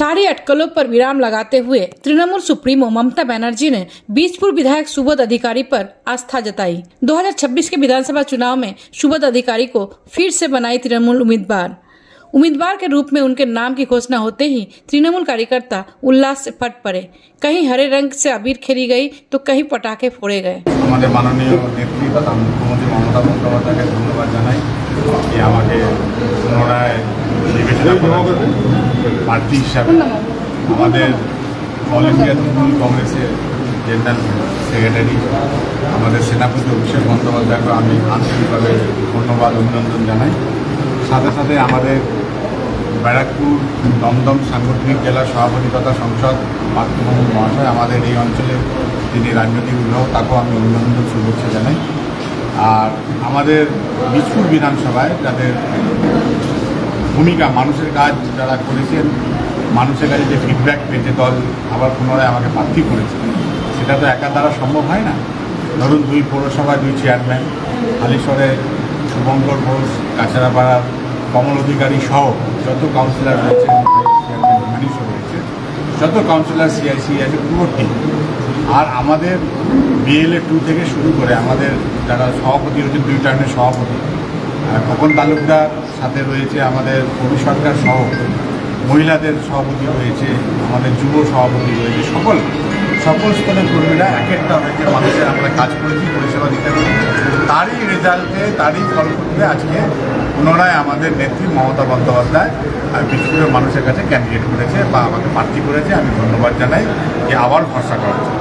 सारी अटकलों पर विराम लगाते हुए तृणमूल सुप्रीमो ममता बनर्जी ने बीजपुर विधायक सुबोध अधिकारी पर आस्था जताई। 2026 के विधानसभा चुनाव में सुबोध अधिकारी को फिर से बनाई तृणमूल उम्मीदवार के रूप में उनके नाम की घोषणा होते ही तृणमूल कार्यकर्ता उल्लास से फट पड़े। कहीं हरे रंग से अबीर खेली गई तो कहीं पटाखे फोड़े गए। हमारे माननीय नेत्री तथा मुख्यमंत्री ममता बंद्योपाध्याय के धन्यवाद জানাই कि আমাকে পুনরায় বিবেচনা করার প্রার্থী হিসাবে। আমাদের অল ইন্ডিয়া তৃণমূল কংগ্রেসের জেনারেল সেক্রেটারি আমাদের সেনাপতি অভিষেক বন্দ্যোপাধ্যায়কে আমি আন্তরিকভাবে ধন্যবাদ অভিনন্দন জানাই। সাথে সাথে আমাদের ব্যারাকপুর দমদম সাংগঠনিক জেলা সভাপতি তথা সংসদ পার্থভূমি মহাশয় আমাদের এই অঞ্চলে যিনি রাজনৈতিক অভিভাবক তাকেও আমি অভিনন্দন শুভেচ্ছা জানাই। আর আমাদের বীজপুর বিধানসভায় যাদের ভূমিকা মানুষের কাজ যারা করেছেন, মানুষের কাছে যে ফিডব্যাক পেয়েছে দল আবার পুনরায় আমাকে প্রার্থী করেছে, সেটা তো একা দ্বারা সম্ভব হয় না। ধরুন 2 পৌরসভায় 2 চেয়ারম্যান, হালিশহরে শুভঙ্কর ঘোষ, কাছাড়াপাড়ার কমল অধিকারী সহ যত কাউন্সিলর রয়েছে, চেয়ারম্যান মানিশ রয়েছে, যত কাউন্সিলর সিআইসি আছে পুরো টিম। আর আমাদের বিএলএ 2 থেকে শুরু করে আমাদের যারা সভাপতি রয়েছে 2 টার্মের সভাপতি খোকন তালুকদার, সাথে রয়েছে আমাদের কবি সরকার সহ মহিলাদের সভাপতি রয়েছে, আমাদের যুব সভাপতি রয়েছে, সকল স্তরের কর্মীরা এক একটা হয়েছে মানুষের আমরা কাজ করেছি, পরিষেবা দিতে পারি। তারই রেজাল্টে তারই ফলশ্রুতিতে আজকে পুনরায় আমাদের নেত্রী মমতা বন্দ্যোপাধ্যায় বীজপুরের মানুষের কাছে ক্যান্ডিডেট করেছে বা আমাকে প্রার্থী করেছে। আমি ধন্যবাদ জানাই যে আবার ভরসা করা হচ্ছে।